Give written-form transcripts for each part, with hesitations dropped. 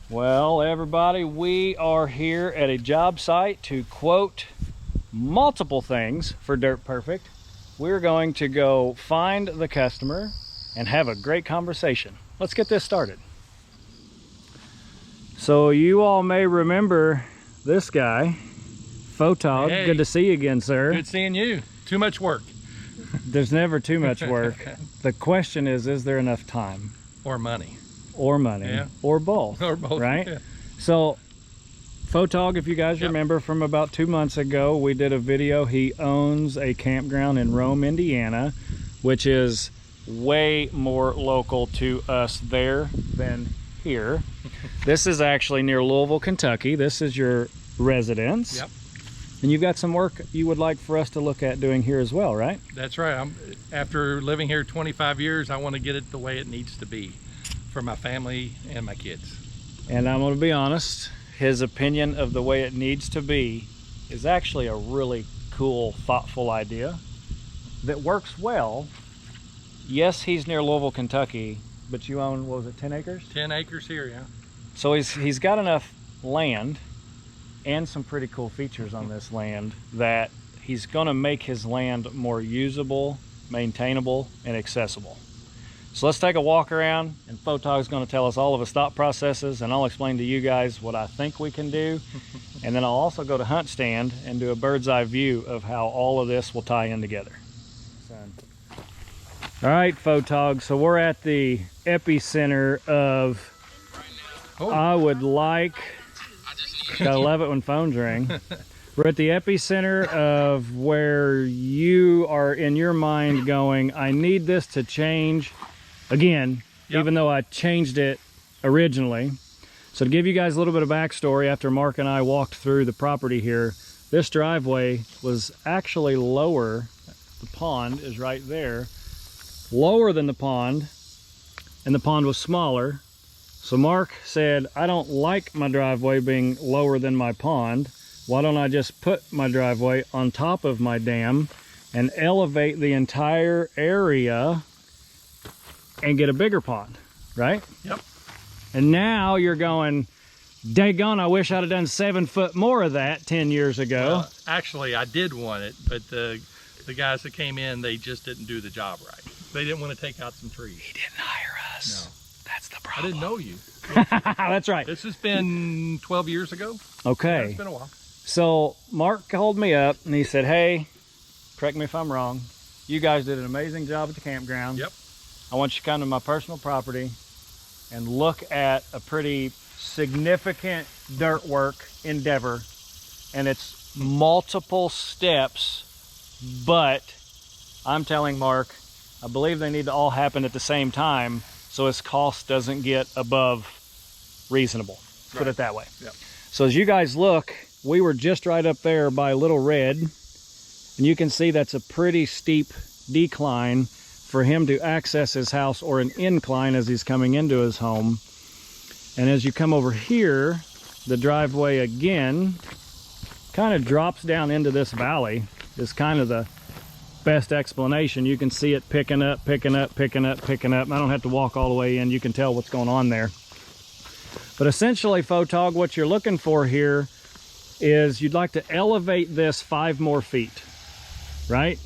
Well, everybody, we are here at a job site to quote multiple things for Dirt Perfect. We're going to go find the customer and have a great conversation. Let's get this started. So you all may remember this guy, Photog. Hey. Good to see you again, sir. Good seeing you. Too much work. There's never too much work. The question is there enough time? Or money. Or money, Yeah. or both, Or both, right? yeah. So, Photog, if you guys Yep. remember from about 2 months ago, we did a video. He owns a campground in Rome, Indiana, which is way more local to us there than here. This is actually near Louisville, Kentucky. This is your residence. Yep. And you've got some work you would like for us to look at doing here as well, right? That's right. After living here 25 years, I want to get it the way it needs to be for my family and my kids. And I'm going to be honest, his opinion of the way it needs to be is actually a really cool, thoughtful idea that works well. Yes, he's near Louisville, Kentucky, but you own, what was it, 10 acres? 10 acres here, yeah. So he's got enough land and some pretty cool features on this land that he's going to make his land more usable, maintainable, and accessible. So let's take a walk around, and Photog's going to tell us all of his thought processes, and I'll explain to you guys what I think we can do. And then I'll also go to Hunt Stand and do a bird's eye view of how all of this will tie in together. All right, Photog, so we're at the epicenter of, I would like, gotta love it when phones ring. We're at the epicenter of where you are in your mind going, I need this to change again, Yep. even though I changed it originally. So to give you guys a little bit of backstory, after Mark and I walked through the property here, this driveway was actually lower. The pond is right there, lower than the pond, and the pond was smaller. So Mark said, I don't like my driveway being lower than my pond. Why don't I just put my driveway on top of my dam and elevate the entire area and get a bigger pond, right? Yep. And now you're going, daggone, I wish I'd have done 7 foot more of that 10 years ago. Actually, I did want it, but the guys that came in, they just didn't do the job right. They didn't want to take out some trees. He didn't hire us. No. That's the I problem. didn't know you. That's right. This has been 12 years ago. Okay. Yeah, it's been a while. So Mark called me up and he said, hey, correct me if I'm wrong, you guys did an amazing job at the campground. Yep. I want you to come to my personal property and look at a pretty significant dirt work endeavor. And it's multiple steps, but I'm telling Mark, I believe they need to all happen at the same time so his cost doesn't get above reasonable. Put it that way. Yep. So as you guys look, we were just right up there by Little Red, and you can see that's a pretty steep decline for him to access his house, or an incline as he's coming into his home. And as you come over here, the driveway again kind of drops down into this valley is kind of the best explanation. You can see it picking up, picking up, picking up, picking up. I don't have to walk all the way in. You can tell what's going on there. But essentially, Photog, what you're looking for here is you'd like to elevate this 5 more feet, right?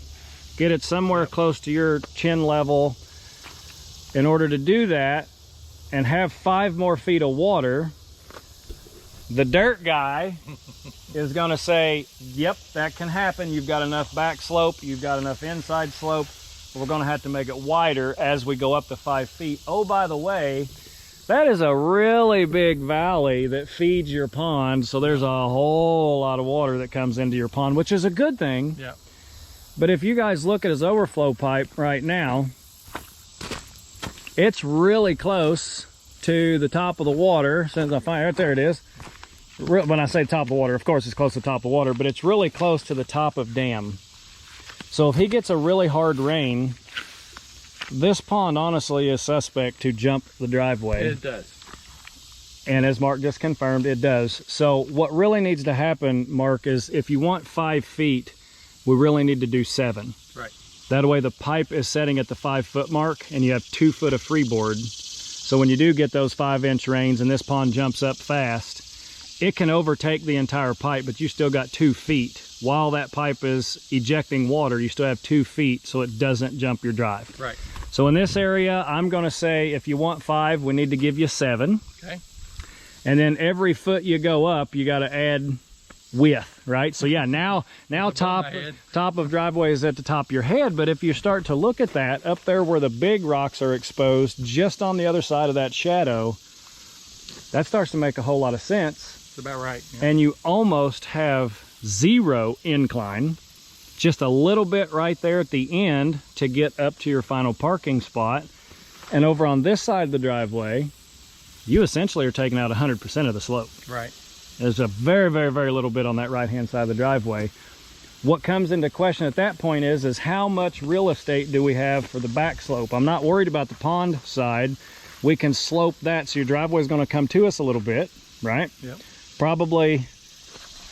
Get it somewhere close to your chin level. In order to do that and have 5 more feet of water, the dirt guy is going to say, yep, that can happen. You've got enough back slope, you've got enough inside slope. We're going to have to make it wider as we go up to 5 feet. Oh, by the way, that is a really big valley that feeds your pond, so there's a whole lot of water that comes into your pond, which is a good thing. Yeah. But if you guys look at his overflow pipe right now, it's really close to the top of the water. Since I find right there it is. When I say top of the water, of course it's close to the top of the water, but it's really close to the top of dam. So if he gets a really hard rain, this pond honestly is suspect to jump the driveway. It does. And as Mark just confirmed, it does. So what really needs to happen, Mark, is if you want 5 feet, we really need to do 7. Right. That way the pipe is setting at the 5 foot mark and you have 2 foot of freeboard. So when you do get those 5-inch rains and this pond jumps up fast, it can overtake the entire pipe, but you still got 2 feet. While that pipe is ejecting water, you still have 2 feet so it doesn't jump your drive. Right. So in this area, I'm gonna say if you want 5, we need to give you 7. Okay. And then every foot you go up, you gotta add width, right? So yeah, now top of driveway is at the top of your head, but if you start to look at that, up there where the big rocks are exposed, just on the other side of that shadow, that starts to make a whole lot of sense. That's about right. Yeah. And you almost have 0 incline, just a little bit right there at the end to get up to your final parking spot. And over on this side of the driveway, you essentially are taking out 100% of the slope. Right. There's a very, very, very little bit on that right-hand side of the driveway. What comes into question at that point is how much real estate do we have for the back slope? I'm not worried about the pond side. We can slope that, so your driveway is going to come to us a little bit, right? Yep. Probably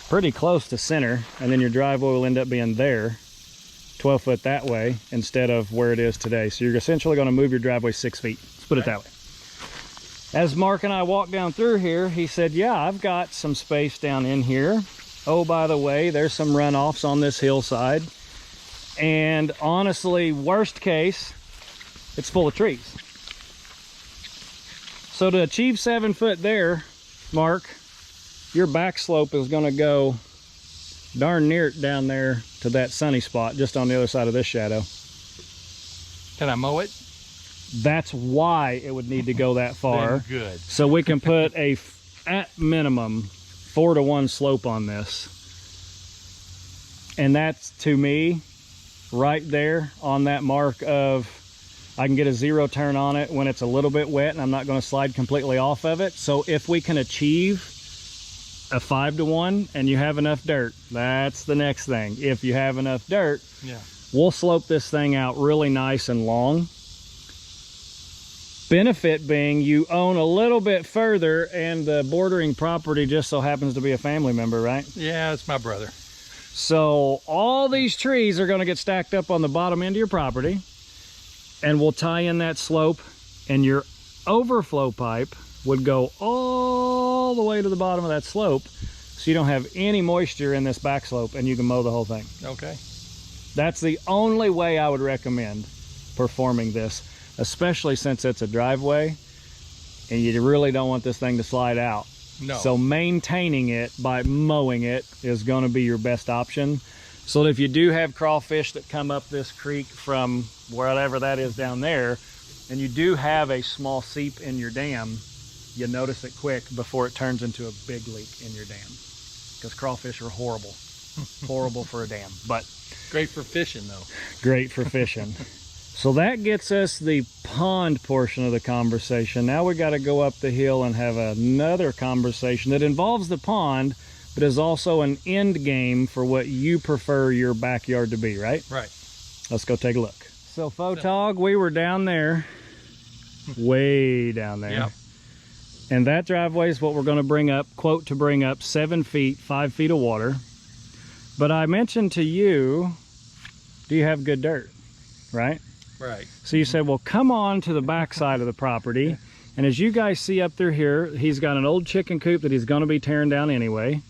pretty close to center, and then your driveway will end up being there, 12 foot that way, instead of where it is today. So you're essentially going to move your driveway 6 feet. Let's put it that way. As Mark and I walked down through here, he said, yeah, I've got some space down in here. Oh, by the way, there's some runoffs on this hillside. And honestly, worst case, it's full of trees. So to achieve 7 foot there, Mark, your back slope is going to go darn near down there to that sunny spot just on the other side of this shadow. Can I mow it? That's why it would need to go that far. Then good. So we can put at minimum 4-to-1 slope on this. And that's, to me, right there on that mark of I can get a 0 turn on it when it's a little bit wet and I'm not going to slide completely off of it. So if we can achieve a 5-to-1 and you have enough dirt, that's the next thing. If you have enough dirt, yeah, we'll slope this thing out really nice and long. Benefit being you own a little bit further, and the bordering property just so happens to be a family member, right? Yeah, it's my brother. So all these trees are going to get stacked up on the bottom end of your property, and we'll tie in that slope, and your overflow pipe would go all the way to the bottom of that slope, so you don't have any moisture in this back slope, and you can mow the whole thing. Okay. That's the only way I would recommend performing this, especially since it's a driveway and you really don't want this thing to slide out. No. So maintaining it by mowing it is going to be your best option. So that if you do have crawfish that come up this creek from wherever that is down there, and you do have a small seep in your dam, you notice it quick before it turns into a big leak in your dam. Because crawfish are horrible. Horrible for a dam, but great for fishing though. Great for fishing. So that gets us the pond portion of the conversation. Now we got to go up the hill and have another conversation that involves the pond, but is also an end game for what you prefer your backyard to be, right? Right. Let's go take a look. So Photog, we were down there, way down there. Yeah. And that driveway is what we're going to bring up, quote, to bring up 7 feet, 5 feet of water. But I mentioned to you, do you have good dirt, right? Right. So you said, well, come on to the back side of the property. And as you guys see up through here, he's got an old chicken coop that he's going to be tearing down anyway.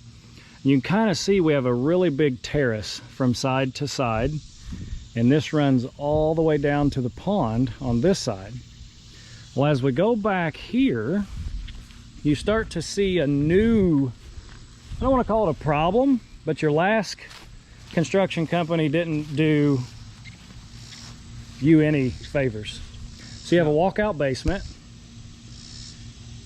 You can kind of see we have a really big terrace from side to side. And this runs all the way down to the pond on this side. Well, as we go back here, you start to see a new, I don't want to call it a problem, but your last construction company didn't do you any favors. So you have a walkout basement,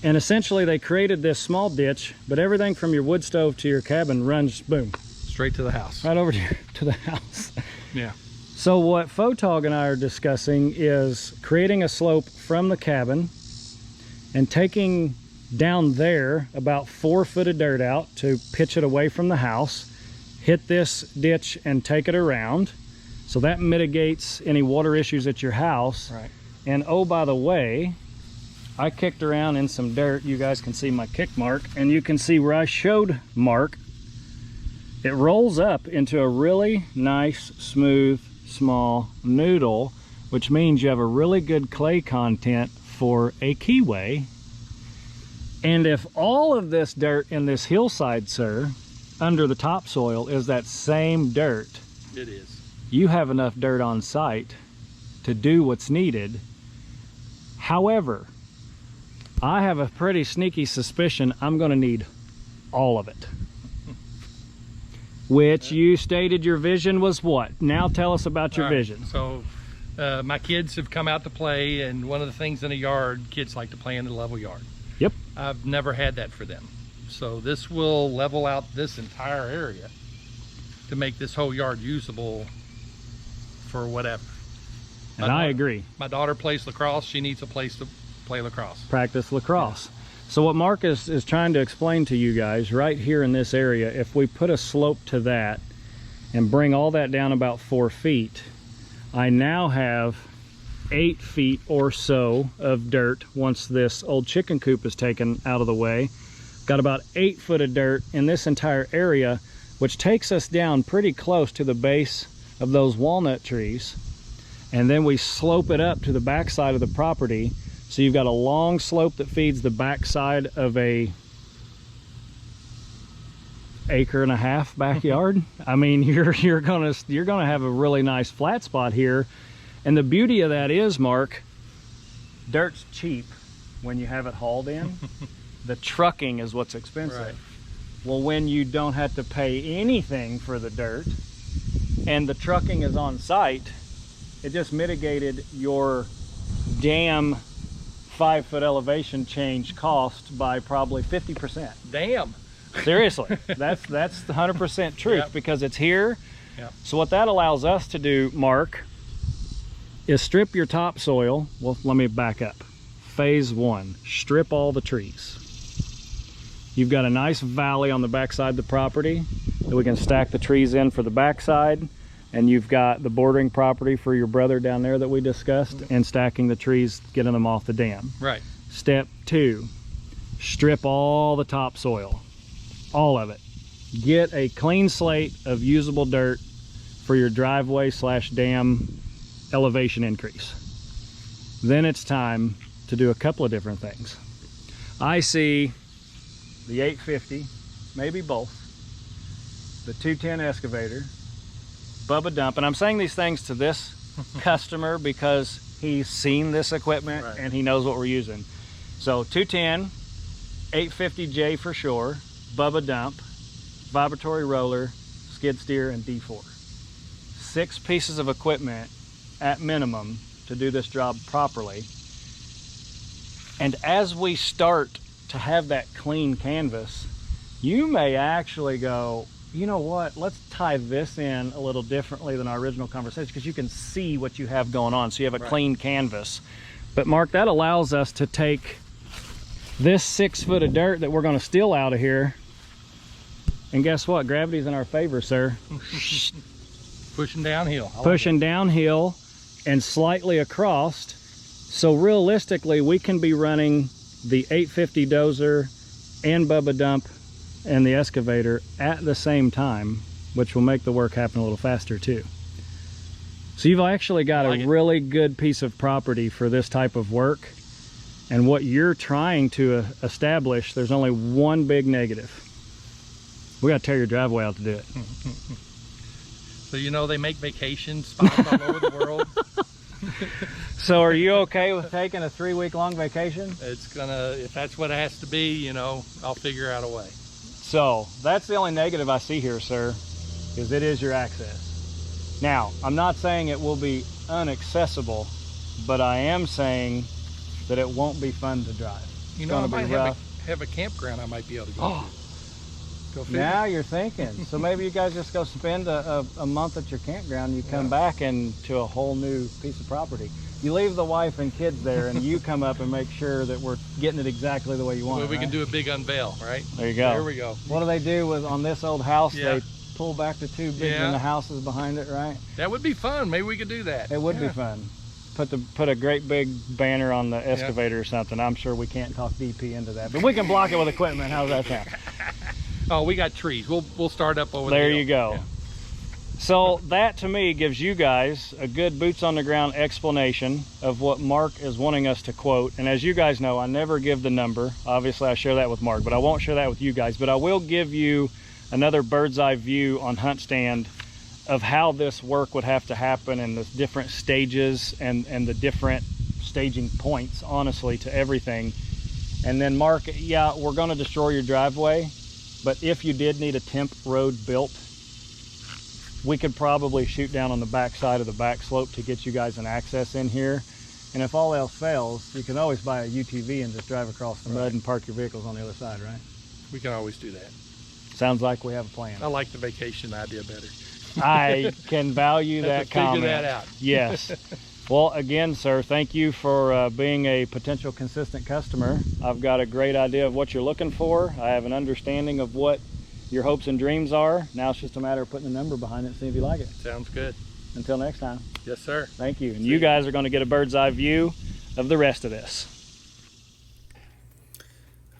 and essentially they created this small ditch, but everything from your wood stove to your cabin runs, boom, straight to the house. right over to the house. Yeah. So what Photog and I are discussing is creating a slope from the cabin and taking down there about 4 foot of dirt out to pitch it away from the house, hit this ditch and take it around. So that mitigates any water issues at your house. Right. And oh, by the way, I kicked around in some dirt. You guys can see my kick mark, and you can see where I showed Mark. It rolls up into a really nice, smooth, small noodle, which means you have a really good clay content for a keyway. And if all of this dirt in this hillside, sir, under the topsoil is that same dirt, It is. you have enough dirt on site to do what's needed. However, I have a pretty sneaky suspicion I'm going to need all of it. Which you stated your vision was what? Now tell us about your vision. So my kids have come out to play, and one of the things in a yard, kids like to play in the level yard. Yep. I've never had that for them. So this will level out this entire area to make this whole yard usable for whatever. And I agree. My daughter plays lacrosse. She needs a place to play lacrosse. Practice lacrosse. Yeah. So what Mark is trying to explain to you guys right here in this area, if we put a slope to that and bring all that down about 4 feet, I now have 8 feet or so of dirt once this old chicken coop is taken out of the way. Got about 8 foot of dirt in this entire area, which takes us down pretty close to the base of those walnut trees. And then we slope it up to the back side of the property. So you've got a long slope that feeds the back side of a 1.5 acre backyard. I mean, you're gonna have a really nice flat spot here. And the beauty of that is, Mark, dirt's cheap when you have it hauled in. The trucking is what's expensive. Right. Well, when you don't have to pay anything for the dirt and the trucking is on site, it just mitigated your damn 5 foot elevation change cost by probably 50%. Damn. Seriously, that's the 100% truth. Yep. Because it's here. Yep. So what that allows us to do, Mark, is strip your topsoil. Well, let me back up. Phase 1, strip all the trees. You've got a nice valley on the backside of the property that we can stack the trees in for the backside. And you've got the bordering property for your brother down there that we discussed, and stacking the trees, getting them off the dam. Right. Step 2, strip all the topsoil, all of it. Get a clean slate of usable dirt for your driveway / dam elevation increase. Then it's time to do a couple of different things. I see the 850, maybe both, the 210 excavator, Bubba Dump, and I'm saying these things to this customer because he's seen this equipment. Right. And he knows what we're using. So 210, 850J for sure, Bubba Dump, vibratory roller, skid steer, and D4. 6 pieces of equipment at minimum to do this job properly. And as we start to have that clean canvas, you may actually go, you know what, let's tie this in a little differently than our original conversation, because you can see what you have going on, so you have a clean canvas. But Mark, that allows us to take this 6 foot of dirt that we're going to steal out of here, and guess what, gravity's in our favor, sir. Pushing downhill. Pushing downhill and slightly across. So realistically, we can be running the 850 dozer and Bubba Dump and the excavator at the same time, which will make the work happen a little faster too. So you've actually got a really good piece of property for this type of work. And what you're trying to establish, there's only one big negative. We got to tear your driveway out to do it. So you know they make vacation spots all over the world. So are you okay with taking a 3-week-long vacation? It's gonna, if that's what it has to be, you know, I'll figure out a way. So that's the only negative I see here, sir, is it is your access. Now, I'm not saying it will be inaccessible, but I am saying that it won't be fun to drive. You know, I might have a campground I might be able to go to. Go figure. Now you're thinking. So maybe you guys just go spend a month at your campground, you come back into a whole new piece of property. You leave the wife and kids there, and you come up and make sure that we're getting it exactly the way you want. Well, we can do a big unveil, right? There you go. There we go. What do they do with on this old house? They pull back the 2 bigs and the houses behind it, right? That would be fun. Maybe we could do that. It would be fun. Put a great big banner on the excavator or something. I'm sure we can't talk DP into that, but we can block it with equipment. How's that sound? Oh, we got trees. We'll start up over there. There you go. So that to me gives you guys a good boots on the ground explanation of what Mark is wanting us to quote. And as you guys know, I never give the number. Obviously I share that with Mark, but I won't share that with you guys. But I will give you another bird's eye view on Hunt Stand of how this work would have to happen and the different stages and the different staging points, honestly, to everything. And then Mark, yeah, we're gonna destroy your driveway, but if you did need a temp road built, we could probably shoot down on the back side of the back slope to get you guys an access in here. And if all else fails, you can always buy a UTV and just drive across the mud and park your vehicles on the other side, right? We can always do that. Sounds like we have a plan. I like the vacation idea better. I can value that comment. Figure that out. Yes. Well, again, sir, thank you for being a potential consistent customer. I've got a great idea of what you're looking for. I have an understanding of what your hopes and dreams are. Now it's just a matter of putting a number behind it and see if you like it. Sounds good. Until next time. Yes, sir. Thank you. And you guys are going to get a bird's eye view of the rest of this.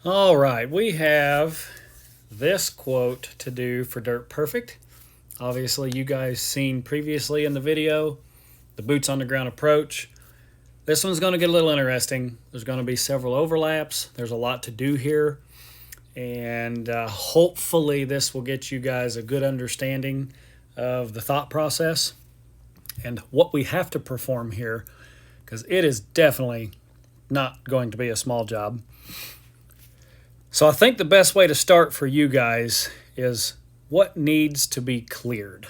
All right, we have this quote to do for Dirt Perfect. Obviously, you guys seen previously in the video the boots on the ground approach. This one's going to get a little interesting. There's going to be several overlaps. There's a lot to do here. And hopefully this will get you guys a good understanding of the thought process and what we have to perform here, because it is definitely not going to be a small job. So I think the best way to start for you guys is what needs to be cleared.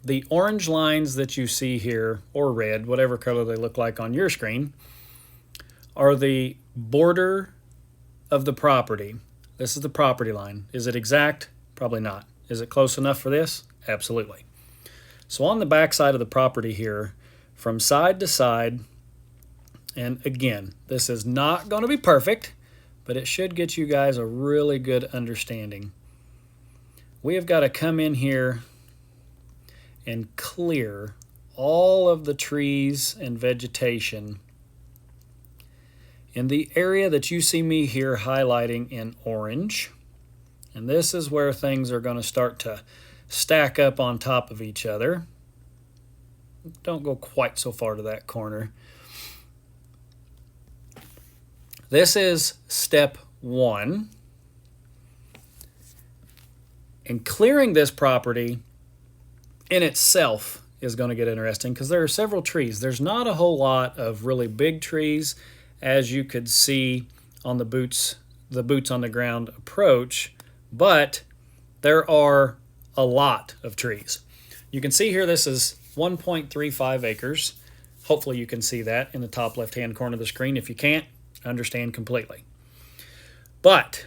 The orange lines that you see here, or red, whatever color they look like on your screen, are the border of the property. This is the property line. Is it exact? Probably not. Is it close enough for this? Absolutely. So on the back side of the property here, from side to side, and again, this is not going to be perfect, but it should get you guys a really good understanding. We have got to come in here and clear all of the trees and vegetation in the area that you see me here highlighting in orange. And this is where things are going to start to stack up on top of each other. Don't go quite so far to that corner. This is step one. And clearing this property in itself is going to get interesting because there are several trees. There's not a whole lot of really big trees, as you could see on the boots on the ground approach, but there are a lot of trees. You can see here this is 1.35 acres. Hopefully you can see that in the top left-hand corner of the screen. If you can't, understand completely. But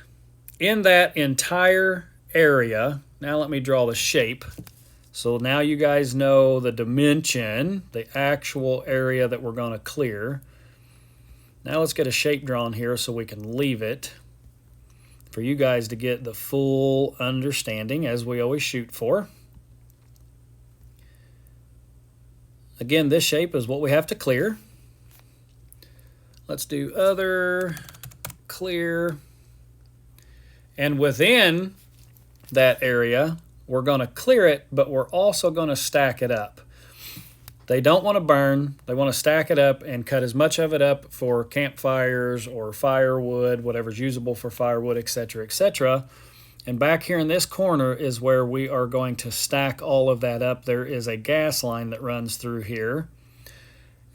in that entire area, now let me draw the shape. So now you guys know the dimension, the actual area that we're going to clear. Now let's get a shape drawn here so we can leave it for you guys to get the full understanding, as we always shoot for. Again, this shape is what we have to clear. Let's do other, clear, and within that area, we're going to clear it, but we're also going to stack it up. They don't want to burn. They want to stack it up and cut as much of it up for campfires or firewood, whatever's usable for firewood, etc., etc. And back here in this corner is where we are going to stack all of that up. There is a gas line that runs through here,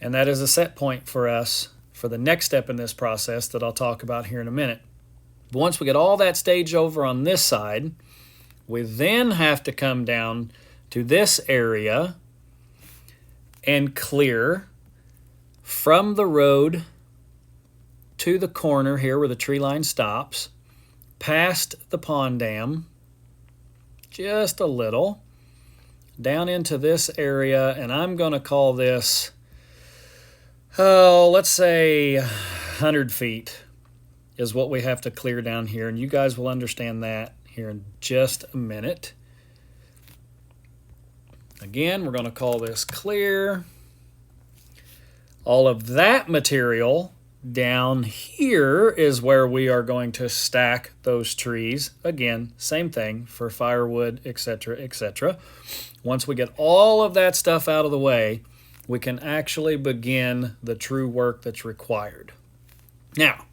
and that is a set point for us for the next step in this process that I'll talk about here in a minute. But once we get all that staged over on this side, we then have to come down to this area and clear from the road to the corner here where the tree line stops, past the pond dam, just a little, down into this area, and I'm going to call this, let's say 100 feet is what we have to clear down here, and you guys will understand that here in just a minute. Again, we're going to call this clear. All of that material Down here is where we are going to stack those trees. Again, same thing for firewood, etc., etc. Once we get all of that stuff out of the way, we can actually begin the true work that's required. Now,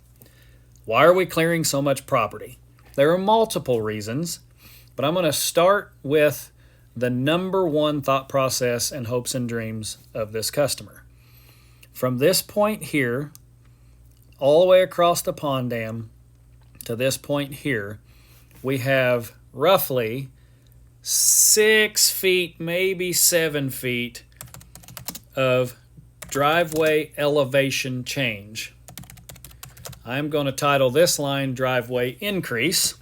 why are we clearing so much property? There are multiple reasons, but I'm going to start with the number one thought process and hopes and dreams of this customer. From this point here, all the way across the pond dam to this point here, we have roughly 6 feet, maybe 7 feet of driveway elevation change. I'm going to title this line driveway increase.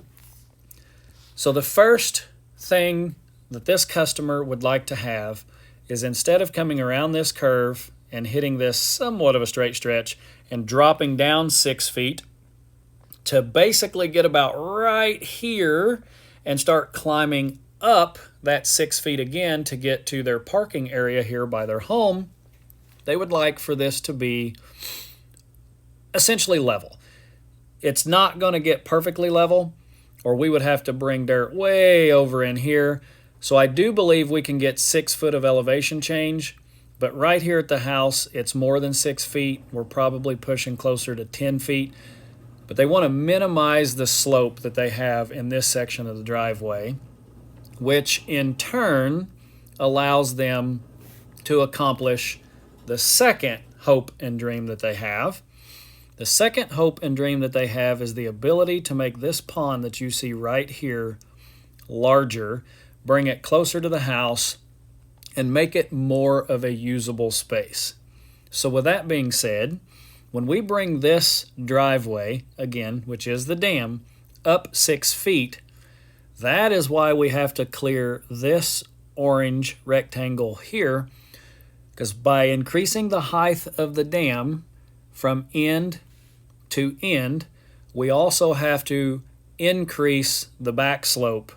So the first thing that this customer would like to have is, instead of coming around this curve and hitting this somewhat of a straight stretch and dropping down 6 feet, to basically get about right here and start climbing up that 6 feet again to get to their parking area here by their home, they would like for this to be essentially level. It's not going to get perfectly level, or we would have to bring dirt way over in here. So I do believe we can get 6 foot of elevation change. But right here at the house, it's more than 6 feet. We're probably pushing closer to 10 feet. But they want to minimize the slope that they have in this section of the driveway, which in turn allows them to accomplish the second hope and dream that they have. The second hope and dream that they have is the ability to make this pond that you see right here larger, bring it closer to the house, and make it more of a usable space. So with that being said, when we bring this driveway, again, which is the dam, up 6 feet, that is why we have to clear this orange rectangle here, because by increasing the height of the dam from end to end, we also have to increase the back slope.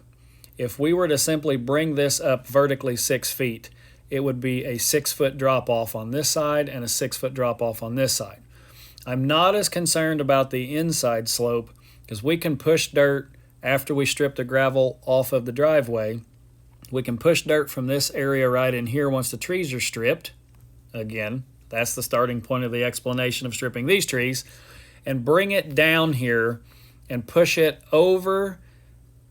If we were to simply bring this up vertically 6 feet, it would be a 6 foot drop off on this side and a 6 foot drop off on this side. I'm not as concerned about the inside slope, because we can push dirt after we strip the gravel off of the driveway. We can push dirt from this area right in here once the trees are stripped. Again, that's the starting point of the explanation of stripping these trees, and bring it down here and push it over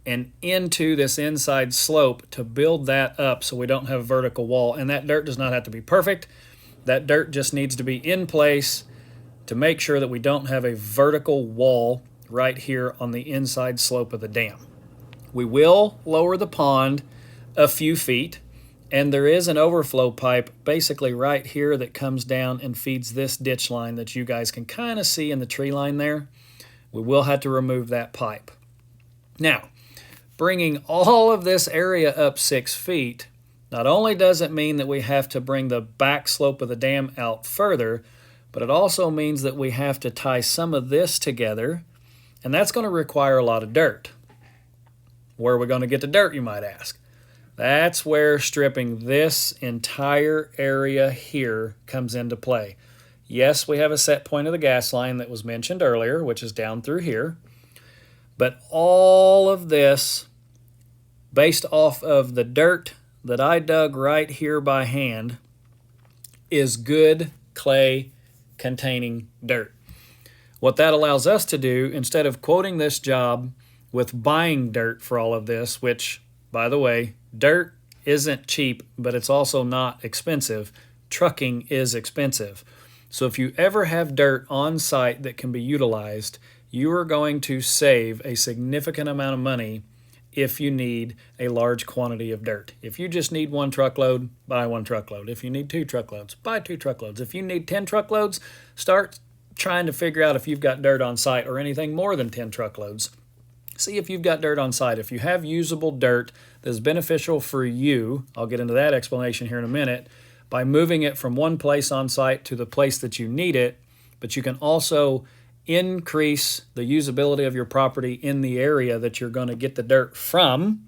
and into this inside slope to build that up so we don't have a vertical wall. And that dirt does not have to be perfect. That dirt just needs to be in place to make sure that we don't have a vertical wall right here on the inside slope of the dam. We will lower the pond a few feet, and there is an overflow pipe basically right here that comes down and feeds this ditch line that you guys can kind of see in the tree line there. We will have to remove that pipe. Now, bringing all of this area up 6 feet, not only does it mean that we have to bring the back slope of the dam out further, but it also means that we have to tie some of this together, and that's going to require a lot of dirt. Where are we going to get the dirt, you might ask? That's where stripping this entire area here comes into play. Yes, we have a set point of the gas line that was mentioned earlier, which is down through here, but all of this, based off of the dirt that I dug right here by hand, is good clay containing dirt. What that allows us to do, instead of quoting this job with buying dirt for all of this, which, by the way, dirt isn't cheap, but it's also not expensive. Trucking is expensive. So if you ever have dirt on site that can be utilized, you are going to save a significant amount of money if you need a large quantity of dirt. If you just need 1 truckload, buy 1 truckload. If you need 2 truckloads, buy 2 truckloads. If you need 10 truckloads, start trying to figure out if you've got dirt on site, or anything more than 10 truckloads. See if you've got dirt on site. If you have usable dirt that is beneficial for you, I'll get into that explanation here in a minute, by moving it from one place on site to the place that you need it, but you can also increase the usability of your property in the area that you're going to get the dirt from.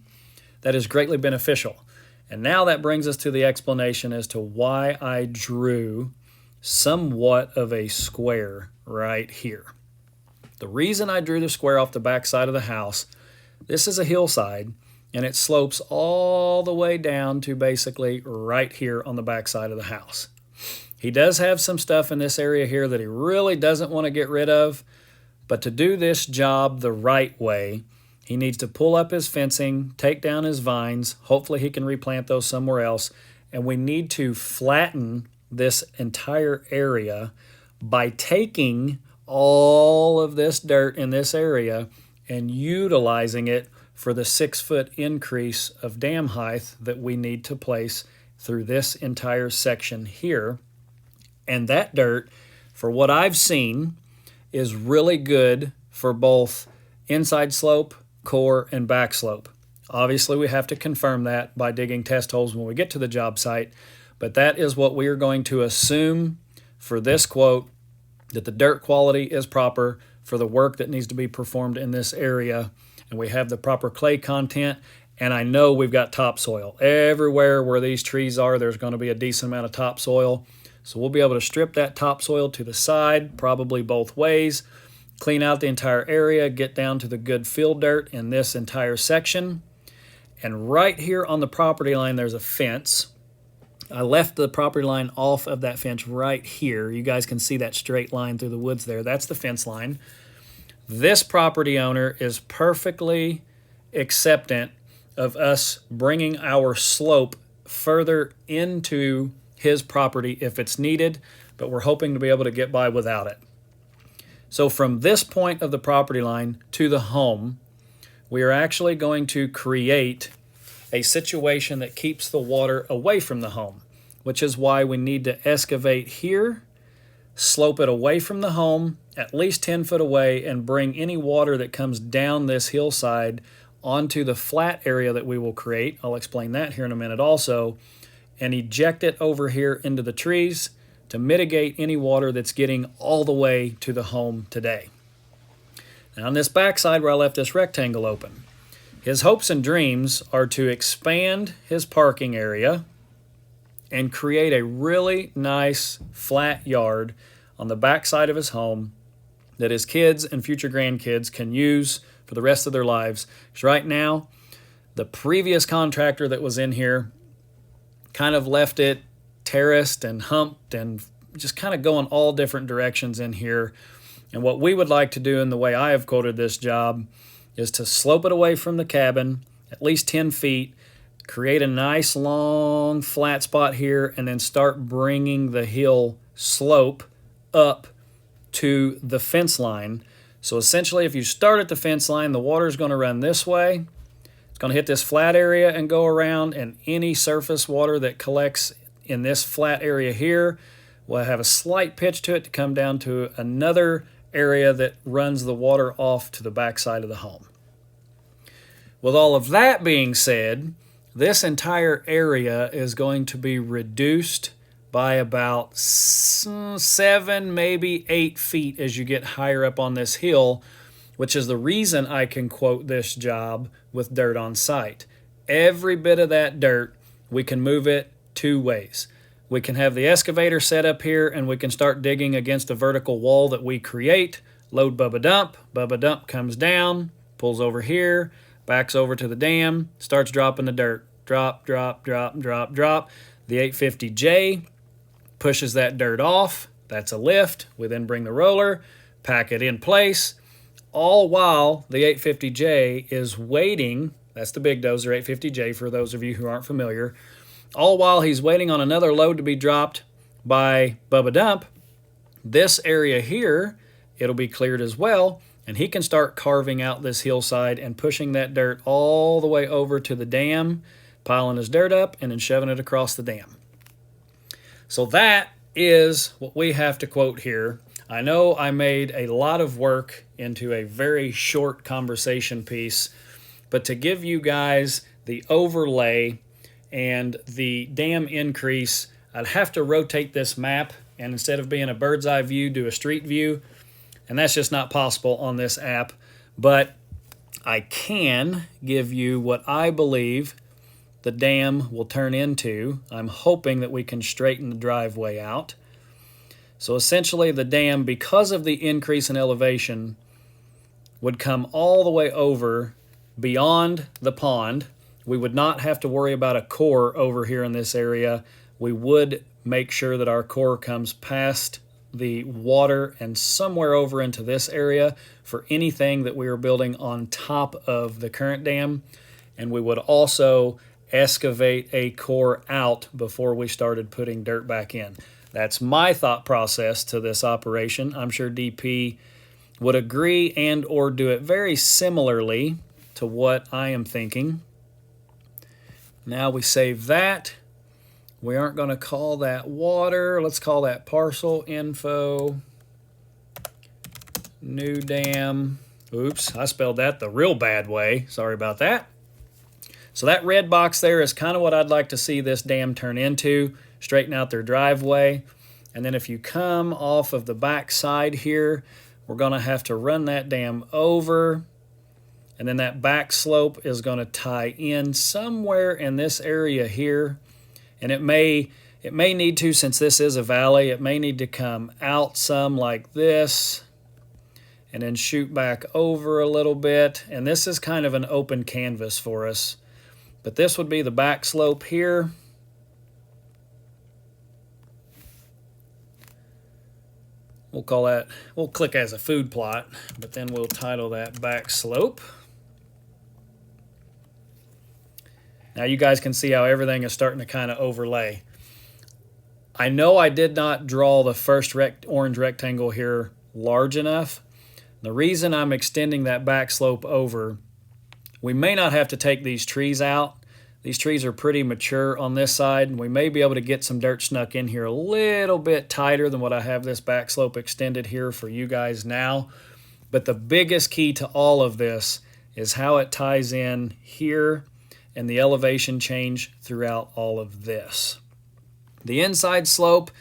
That is greatly beneficial. And now that brings us to the explanation as to why I drew somewhat of a square right here. The reason I drew the square off the back side of the house, this is a hillside, and it slopes all the way down to basically right here on the back side of the house. He does have some stuff in this area here that he really doesn't want to get rid of, but to do this job the right way, he needs to pull up his fencing, take down his vines. Hopefully he can replant those somewhere else, and we need to flatten this entire area by taking all of this dirt in this area and utilizing it for the 6-foot increase of dam height that we need to place through this entire section here. And that dirt, for what I've seen, is really good for both inside slope, core, and back slope. Obviously, we have to confirm that by digging test holes when we get to the job site, but that is what we are going to assume for this quote, that the dirt quality is proper for the work that needs to be performed in this area, and we have the proper clay content, and I know we've got topsoil. Everywhere where these trees are, there's going to be a decent amount of topsoil, so we'll be able to strip that topsoil to the side, probably both ways, clean out the entire area, get down to the good field dirt in this entire section, and right here on the property line, there's a fence. I left the property line off of that fence right here. You guys can see that straight line through the woods there. That's the fence line. This property owner is perfectly acceptant of us bringing our slope further into his property if it's needed, but we're hoping to be able to get by without it. So from this point of the property line to the home, we are actually going to create a situation that keeps the water away from the home, which is why we need to excavate here, slope it away from the home, at least 10 foot away, and bring any water that comes down this hillside onto the flat area that we will create. I'll explain that here in a minute also, and eject it over here into the trees to mitigate any water that's getting all the way to the home today. Now on this backside where I left this rectangle open, his hopes and dreams are to expand his parking area and create a really nice flat yard on the backside of his home that his kids and future grandkids can use for the rest of their lives. Because right now, the previous contractor that was in here kind of left it terraced and humped and just kind of going all different directions in here. And what we would like to do, in the way I have quoted this job, is to slope it away from the cabin at least 10 feet, create a nice long flat spot here, and then start bringing the hill slope up to the fence line. So essentially, if you start at the fence line, the water is going to run this way. It's going to hit this flat area and go around, and any surface water that collects in this flat area here will have a slight pitch to it to come down to another area that runs the water off to the backside of the home. With all of that being said, this entire area is going to be reduced by about 7, maybe 8 feet as you get higher up on this hill, which is the reason I can quote this job with dirt on site. Every bit of that dirt, we can move it 2 ways. We can have the excavator set up here and we can start digging against a vertical wall that we create, load Bubba Dump. Bubba Dump comes down, pulls over here, backs over to the dam, starts dropping the dirt. Drop, drop, drop, drop, drop. The 850J pushes that dirt off. That's a lift. We then bring the roller, pack it in place, all while the 850J is waiting. That's the big dozer 850J for those of you who aren't familiar. All while he's waiting on another load to be dropped by Bubba Dump, this area here, it'll be cleared as well, and he can start carving out this hillside and pushing that dirt all the way over to the dam, piling his dirt up, and then shoving it across the dam. So that is what we have to quote here. I know I made a lot of work into a very short conversation piece, but to give you guys the overlay and the dam increase, I'd have to rotate this map, and instead of being a bird's eye view, do a street view, and that's just not possible on this app. But I can give you what I believe the dam will turn into. I'm hoping that we can straighten the driveway out. So essentially the dam, because of the increase in elevation, would come all the way over beyond the pond. We would not have to worry about a core over here in this area. We would make sure that our core comes past the water and somewhere over into this area for anything that we are building on top of the current dam. And we would also excavate a core out before we started putting dirt back in. That's my thought process to this operation. I'm sure DP would agree and or do it very similarly to what I am thinking. Now we save that. We aren't going to call that water. Let's call that parcel info. New dam. Oops, I spelled that the real bad way. Sorry about that. So that red box there is kind of what I'd like to see this dam turn into. Straighten out their driveway. And then if you come off of the back side here, we're going to have to run that dam over. And then that back slope is going to tie in somewhere in this area here. And it may need to, since this is a valley, it may need to come out some like this and then shoot back over a little bit. And this is kind of an open canvas for us. But this would be the back slope here. We'll call that, we'll click as a food plot, but then we'll title that back slope. Now you guys can see how everything is starting to kind of overlay. I know I did not draw the first orange rectangle here large enough. The reason I'm extending that back slope over, we may not have to take these trees out. These trees are pretty mature on this side, and we may be able to get some dirt snuck in here a little bit tighter than what I have this back slope extended here for you guys now. But the biggest key to all of this is how it ties in here and the elevation change throughout all of this. The inside slope,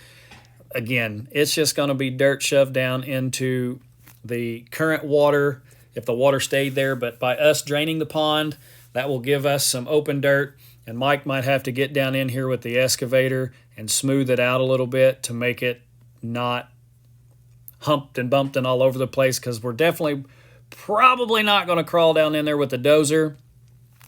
again, it's just going to be dirt shoved down into the current water if the water stayed there, but by us draining the pond, that will give us some open dirt, and Mike might have to get down in here with the excavator and smooth it out a little bit to make it not humped and bumped and all over the place, because we're definitely probably not going to crawl down in there with the dozer.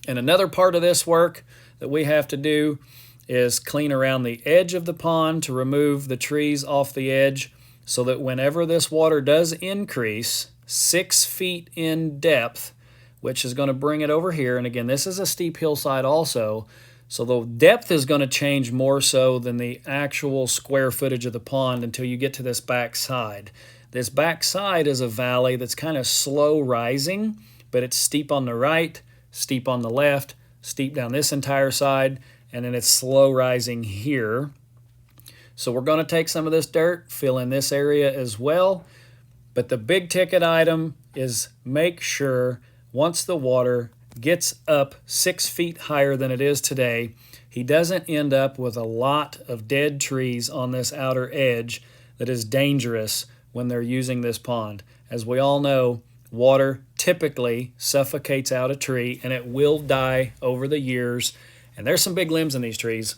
And another part of this work that we have to do is clean around the edge of the pond to remove the trees off the edge, so that whenever this water does increase 6 feet in depth, which is going to bring it over here, and again, this is a steep hillside also, so the depth is going to change more so than the actual square footage of the pond until you get to this back side. This back side is a valley that's kind of slow rising, but it's steep on the right, steep on the left, steep down this entire side, and then it's slow rising here. So we're going to take some of this dirt, fill in this area as well. But the big ticket item is make sure once the water gets up 6 feet higher than it is today, he doesn't end up with a lot of dead trees on this outer edge that is dangerous when they're using this pond. As we all know, water typically suffocates out a tree, and it will die over the years. And there's some big limbs in these trees.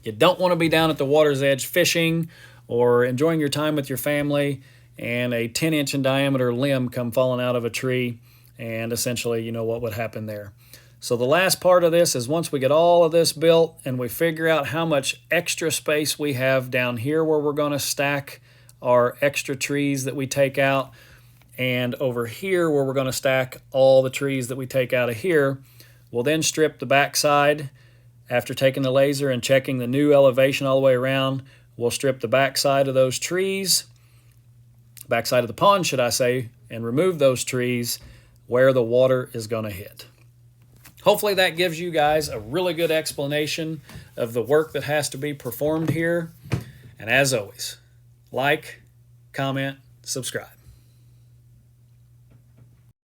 You don't want to be down at the water's edge fishing or enjoying your time with your family and a 10-inch in diameter limb come falling out of a tree, and essentially you know what would happen there. So the last part of this is once we get all of this built and we figure out how much extra space we have down here where we're going to stack our extra trees that we take out, and over here where we're going to stack all the trees that we take out of here, we'll then strip the backside. After taking the laser and checking the new elevation all the way around, we'll strip the backside of those trees, backside of the pond, should I say, and remove those trees where the water is going to hit. Hopefully that gives you guys a really good explanation of the work that has to be performed here. And as always, like, comment, subscribe.